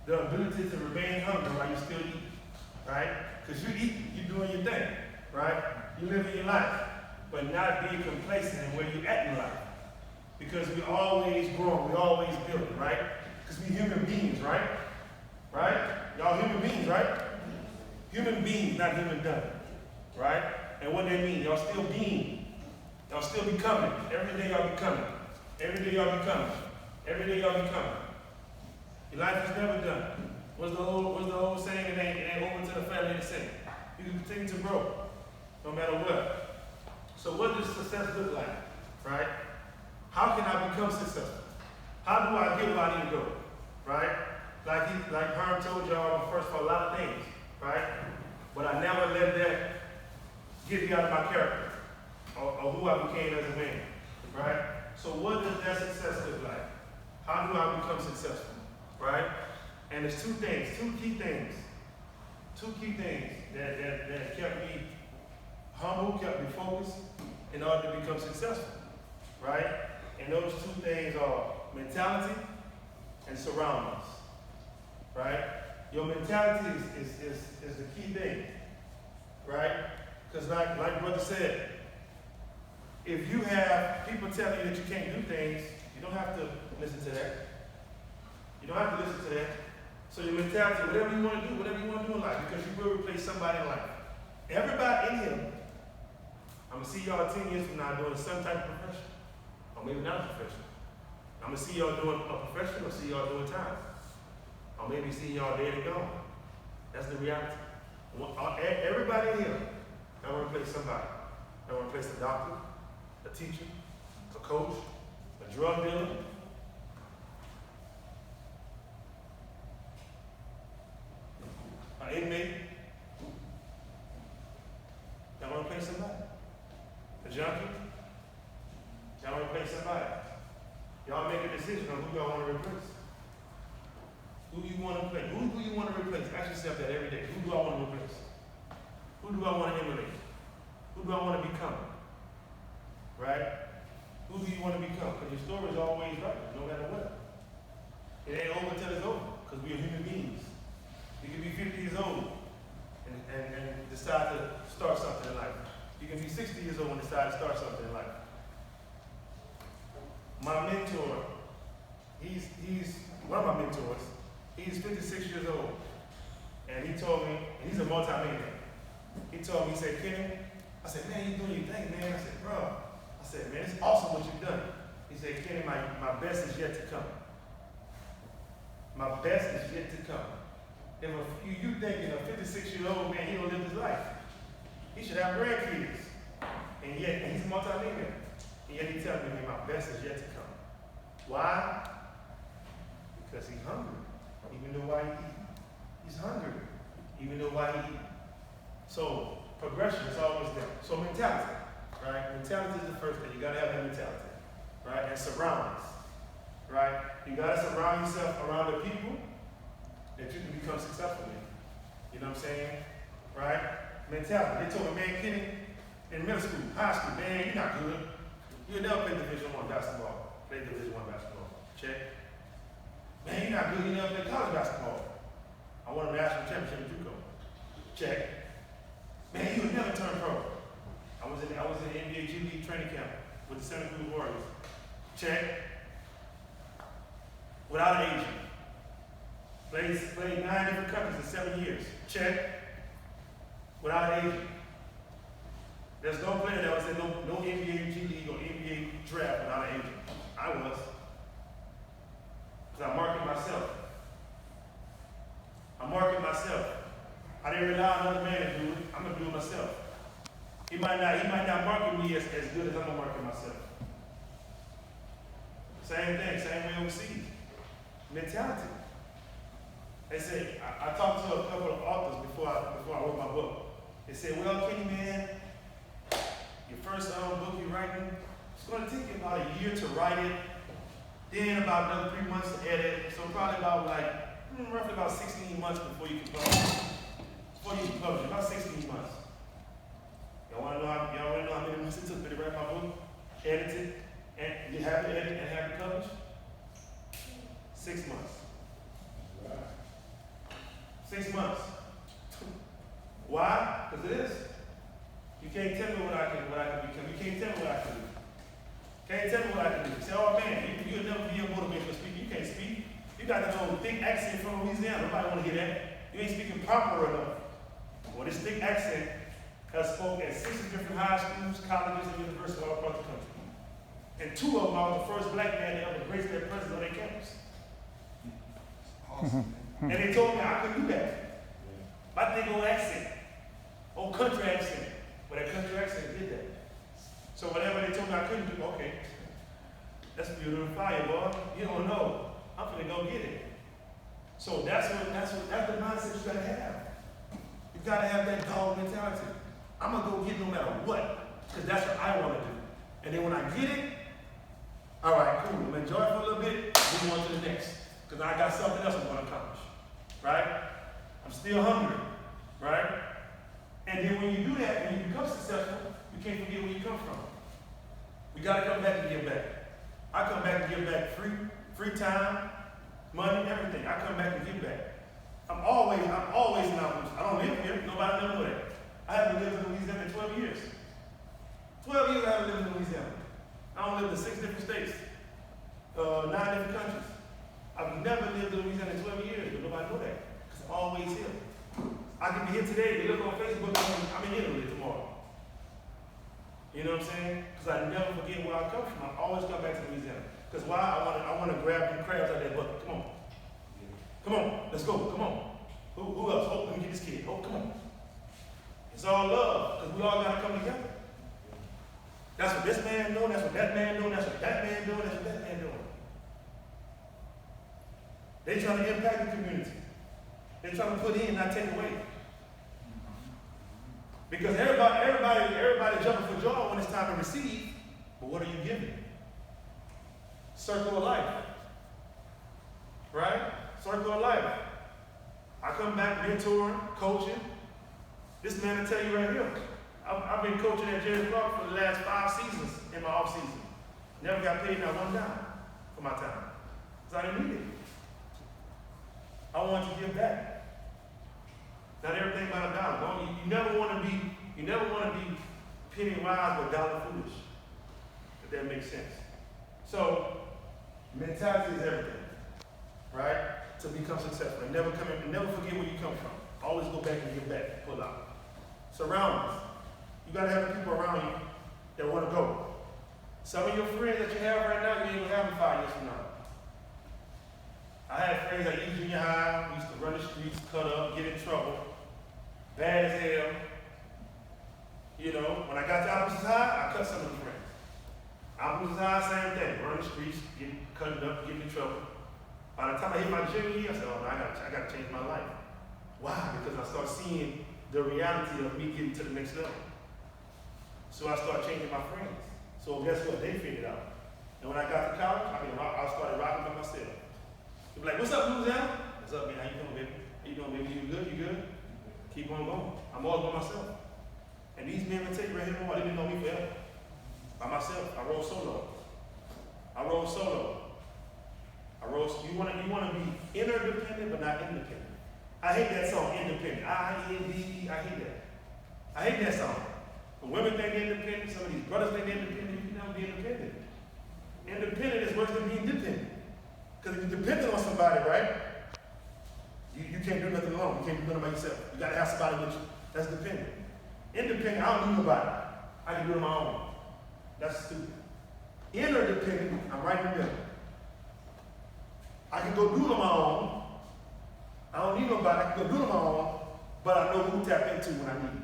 the ability to remain hungry while you still eat, right? Because you eat, you're doing your thing, right? You're living your life, but not being complacent in where you're at in life. Because we're always growing, we're always building, right? Because we're human beings, right? Right? Y'all human beings, right? Human beings, not human done, right? And what they mean, y'all still being, y'all still becoming. Every day y'all becoming. Every day y'all becoming. Every day y'all becoming. Your life is never done. What's the old saying? It ain't over to the family to sing. You can continue to grow, no matter what. So what does success look like, right? How can I become successful? How do I get where I need to go, right? Like Herm told y'all first for a lot of things, right? But I never let that get me out of my character or who I became as a man, right? So what does that success look like? How do I become successful, right? And there's two key things that kept me humble, kept me focused in order to become successful, right? And those two things are mentality and surroundings, right? Your mentality is the key thing, right? Because like Brother said, if you have people telling you that you can't do things, you don't have to listen to that. You don't have to listen to that. So your mentality, whatever you want to do in life, because you will replace somebody in life. Everybody in here, I'm going to see y'all 10 years from now doing some type of profession. Or maybe not a profession. I'm going to see y'all doing a profession or see y'all doing time. Or maybe see y'all dead and gone. That's the reality. Everybody in here, I want to replace somebody. I want to replace a doctor, a teacher, a coach, a drug dealer. An inmate. Y'all want to replace somebody? A junkie? Y'all want to replace somebody? Y'all make a decision on who y'all want to replace. Who you want to replace? Who do you want to replace? Ask yourself that every day. Who do I want to replace? Who do I want to emulate? Who do I want to become? Right? Who do you want to become? Because your story is always right, no matter what. It ain't over till it's over, because we are human beings. You can be 50 years old and decide to start something in life. You can be 60 years old and decide to start something in life. My mentor, he's one of my mentors. He's 56 years old. And he told me, and he's a multi-millionaire. He told me, he said, Kenny, I said, man, you doing your thing, man. I said, bro. I said, man, it's awesome what you've done. He said, Kenny, my best is yet to come. My best is yet to come. If you thinking a 56-year-old man, he don't live his life. He should have grandkids. And he's a multi-millionaire. And yet he tells me, man, my best is yet to come. Why? Because he's hungry. Even though why he eat. He's hungry. Even though why he eat. So progression is always there. So mentality, right? Mentality is the first thing. You gotta have that mentality, right? And surroundings, right? You gotta surround yourself around the people that you can become successful in. You know what I'm saying? Right? Mentality. They told me, man, Kenny, in middle school, high school, man, you're not good. You'll never play Division I basketball. Play Division I basketball. Check. Man, you're not good. You never play college basketball. I won a national championship in JUCO. Check. Man, you would never turn pro. I was in the NBA G League training camp with the Santa Cruz Warriors. Check. Without an agent. Played 9 different countries in 7 years. Check. Without an agent. There's no player that was in no NBA G League or NBA draft without an agent. I was. Because I market myself. I market myself. I didn't rely on another man to do it. I'm gonna do it myself. He might not market me as good as I'm gonna market myself. Same thing, same way overseas. Mentality. They say, I talked to a couple of authors before I wrote my book. They said, well, Kenny, man, your first book you're writing, it's gonna take you about a year to write it, then about another 3 months to edit, so probably about roughly about 16 months before you can publish. About 16 months. Y'all wanna know how many months it took me to write my book? Edit it, and you have it edited and have it published? 6 months. 6 months. Why? Because it is. You can't tell me what I can become. You can't tell me what I can do. Can't tell me what I can do. You say, oh man, you'll never be a motivational speaker. You can't speak. You got that old thick accent from Louisiana. Nobody want to hear that. You ain't speaking proper enough. Well, this thick accent has spoke at 60 different high schools, colleges, and universities all across the country. And 2 of them, I was the first black man to ever grace their presence on their campus. Awesome. And they told me I couldn't do that. My thick old accent, old country accent. But that country accent did that. So whatever they told me I couldn't do, okay, that's fuel to the fire, boy. You don't know. I'm gonna go get it. So that's the mindset you gotta have. You gotta have that dog mentality. I'm gonna go get it no matter what, because that's what I want to do. And then when I get it, all right, cool. I'm gonna enjoy it for a little bit, move on to the next, because I got something else I'm gonna accomplish, right? I'm still hungry, right? And then when you do that, when you become successful, you can't forget where you come from. We gotta come back and give back. I come back and give back free time, money, everything. I come back and give back. I'm always in Appaloosa. I don't live here. Nobody knows that. I haven't lived in Louisiana in 12 years. 12 years I haven't lived in Louisiana. I don't live in 6 different states, 9 different countries. I've never lived in Louisiana in 12 years, but nobody knows that. Because I'm always here. I can be here today. They look on Facebook, I'm in Italy tomorrow. You know what I'm saying? Because I never forget where I come from. I always come back to Louisiana. Because why? I want to grab them crabs out that bucket. Come on. Come on. Let's go. Come on. Who else? Oh, let me get this kid. Oh, come on. It's all love. Because we all got to come together. That's what this man doing. That's what that man doing. That's what that man doing. That's what that man doing. They trying to impact the community. They're trying to put in, not take away. Because everybody jumping for joy when it's time to receive, but what are you giving? Circle of life. Right? Circle of life. I come back mentoring, coaching. This man will tell you right here. I've been coaching at Jerry Clark for the last 5 seasons in my off season. Never got paid not one dime for my time. Because I didn't need it. I wanted to give back. Not everything about a dollar. You never want to be penny wise but dollar foolish. If that makes sense. So mentality is everything, right? To become successful. And never forget where you come from. Always go back and give back, pull out. Surroundings. You gotta have people around you that want to go. Some of your friends that you have right now, you ain't gonna have them 5 years from now. I had friends that used junior high, we used to run the streets, cut up, get in trouble. Bad as hell. You know, when I got to Appaloosa High, I cut some of the friends. Appaloosa High, same thing. Run the streets, get cut up, get in trouble. By the time I hit my junior year, I said, oh no, I gotta change my life. Why? Because I started seeing the reality of me getting to the next level. So I started changing my friends. So guess what? They figured out. And when I got to college, I started rocking by myself. They be like, what's up, Louisiana? What's up, man? How you doing, baby? How you doing, baby? You good? You good? Keep on going. I'm always by myself. And these men will tell you right here, they didn't know me forever. By myself, I roll solo. You want to be interdependent, but not independent. I hate that song, Independent. I-N-D-E, I hate that. I hate that song. When women think they're independent, some of these brothers think they're independent, you can never be independent. Independent is worse than being dependent. Because if you're dependent on somebody, right? You can't do nothing alone. You can't do nothing by yourself. You got to have somebody with you. That's dependent. Independent, I don't need nobody. I can do it on my own. That's stupid. Interdependent, I'm right in the middle. I can go do it on my own. I don't need nobody. I can go do it on my own, but I know who to tap into when I need it.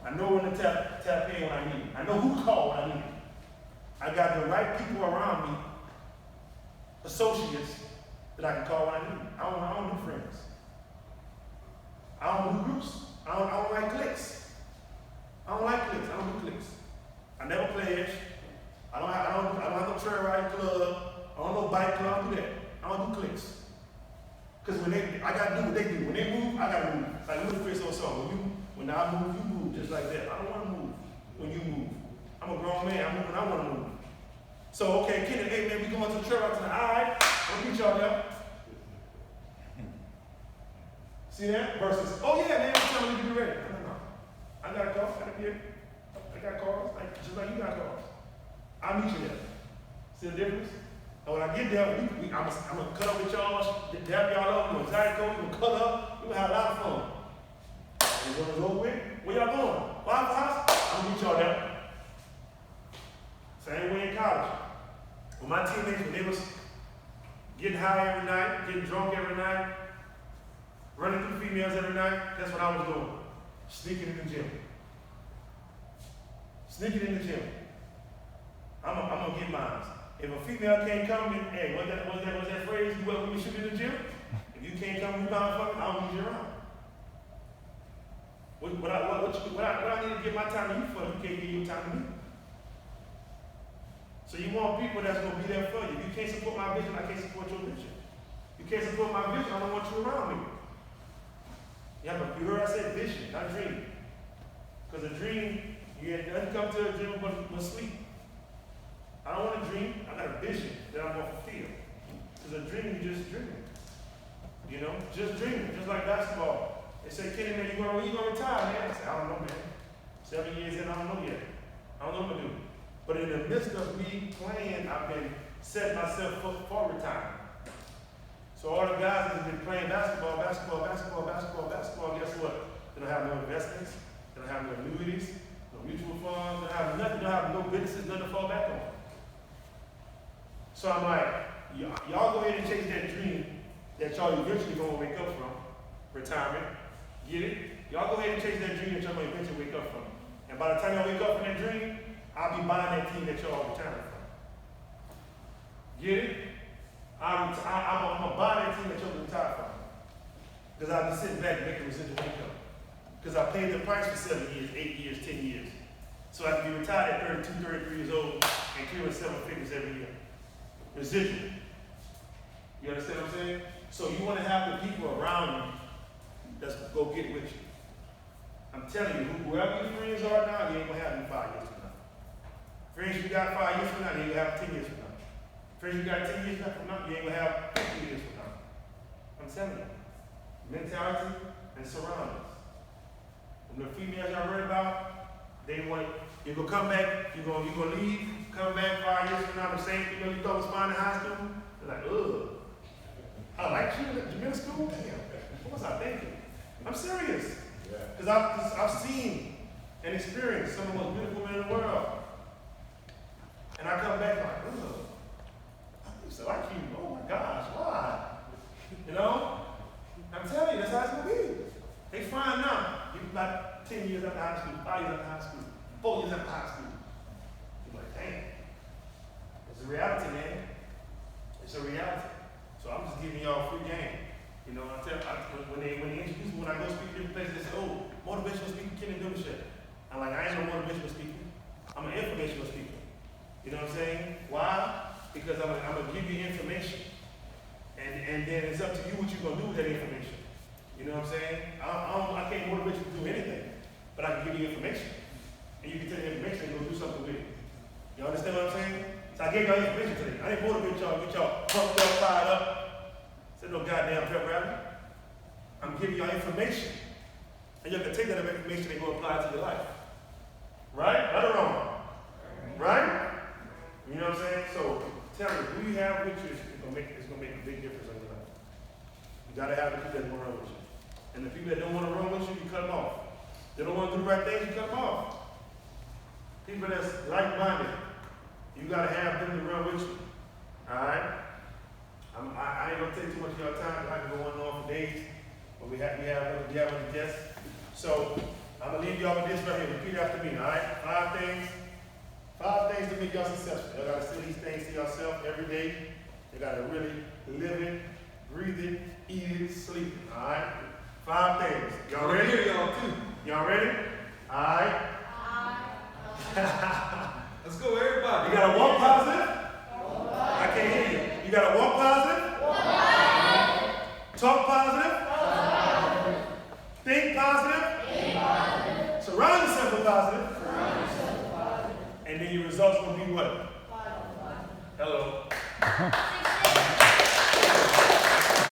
I know when to tap in when I need it. I know who to call when I need it. I got the right people around me, associates, that I can call when I need it. I don't do friends. I don't do groups. I don't like cliques. I don't do cliques. I never pledge. I don't have no trail riding club. I don't know bike club. I don't do that. I don't do cliques. Because I gotta do what they do. When they move, I gotta move. Like Little Chris or something. When I move, you move just like that. I don't want to move when you move. I'm a grown man. I move when I want to move. So okay, Kenny, hey man, we going to the trail ride tonight. All right, I'll meet y'all there. See that? Versus, oh yeah, man, I'm telling you to be ready. No. I got a car, I got cars, like, just like you got cars. I'll meet you there. See the difference? And when I get there, I'm gonna cut up with y'all, dab y'all up, we're gonna zygo, we're gonna cut up, we're gonna have a lot of fun. And when it's over with, where y'all going? Waffle House? I'm gonna meet y'all there. Same way in college. When my teammates, when they was getting high every night, getting drunk every night, running through females every night, that's what I was doing. Sneaking in the gym. Sneaking in the gym. I'm gonna get mine. If a female can't come in, hey, what's that phrase? You welcome to shoot in the gym? If you can't come in, I don't need you around. What I need to give my time to you for, you can't give your time to me. So you want people that's going to be there for you. If you can't support my vision, I can't support your vision. You can't support my vision, I don't want you around me. Yeah, but you heard I said vision, not dream. Because a dream, you doesn't come to a dream but sleep. I don't want to dream, I got a vision that I'm going to fulfill. Because a dream, you just dreaming. You know, just dreaming, just like basketball. They say, Kenny, man, when you going to retire, man? I say, I don't know, man. 7 years in, I don't know yet. I don't know what to do. But in the midst of me playing, I've been setting myself up for retirement. So all the guys that have been playing basketball, guess what? They don't have no investments, they don't have no annuities, no mutual funds, they don't have nothing, they don't have no businesses, nothing to fall back on. So I'm like, y'all go ahead and chase that dream that y'all eventually gonna wake up from, retirement. Get it? Y'all go ahead and chase that dream that y'all gonna eventually wake up from. And by the time y'all wake up from that dream, I'll be buying that team that y'all retiring from. Get it? I'm gonna buy that team that y'all retire from. Because I'll be sitting back making residual income. Because I paid the price for 7 years, 8 years, 10 years. So I can be retired at 32, 33 years old and clearing 7 figures every year. Residual. You understand what I'm saying? So you want to have the people around you that's go get with you. I'm telling you, whoever your friends are now, you ain't gonna have them 5 years from now. Friends you got 5 years from now, you ain't gonna have 10 years from now. Friends you got 10 years from now, you ain't gonna have 15 years from now. I'm telling you. Mentality and surroundings. When the females y'all worried about, they want, you're gonna come back, you're gonna leave, come back 5 years from now, the same female you thought was fine in high school, they're like, ugh. I like you in middle school? Damn, what was I thinking? I'm serious. Because I've seen and experienced some of the most beautiful men in the world. And I come back like, ugh, I used to like you. Oh my gosh, why? You know? I'm telling you, that's how it's going to be. They fine now. You're about 10 years after high school, 5 years after high school, 4 years after high school. You're like, dang. It's a reality, man. It's a reality. So I'm just giving y'all free game. You know, when they introduce me, when I go speak to different places, they say, oh, motivational speaker, Kenny Demouchet. I'm like, I ain't no motivational speaker. I'm an informational speaker. You know what I'm saying? Why? Because I'm gonna give you information. And then it's up to you what you're gonna do with that information. You know what I'm saying? I can't motivate you to do anything, but I can give you information. And you can take the information and go do something with it. You understand what I'm saying? So I gave y'all information today. I didn't motivate y'all, get y'all pumped up, fired up. Said no goddamn pep rally. I'm giving y'all information. And you can take that information and go apply it to your life. Right? Right or wrong? Right? You know what I'm saying? So tell me, who you have with you is gonna make a big difference in your life. You gotta have the people that want to run with you. And the people that don't want to run with you, you cut them off. They don't want to do the right things, you cut them off. People that's like-minded, you gotta have them to run with you. Alright? I ain't gonna take too much of your time, but I can go on and on for days. But we have other guests. So I'm gonna leave y'all with this right here. Repeat after me, all right? 5 things to make y'all successful. Y'all gotta say these things to yourself every day. You gotta really live it, breathe it, eat it, sleep it. All right? 5 things. Y'all ready? Y'all too. Y'all ready? All right. Let's go, everybody. You gotta walk positive. I can't hear you. You gotta walk positive. Talk positive.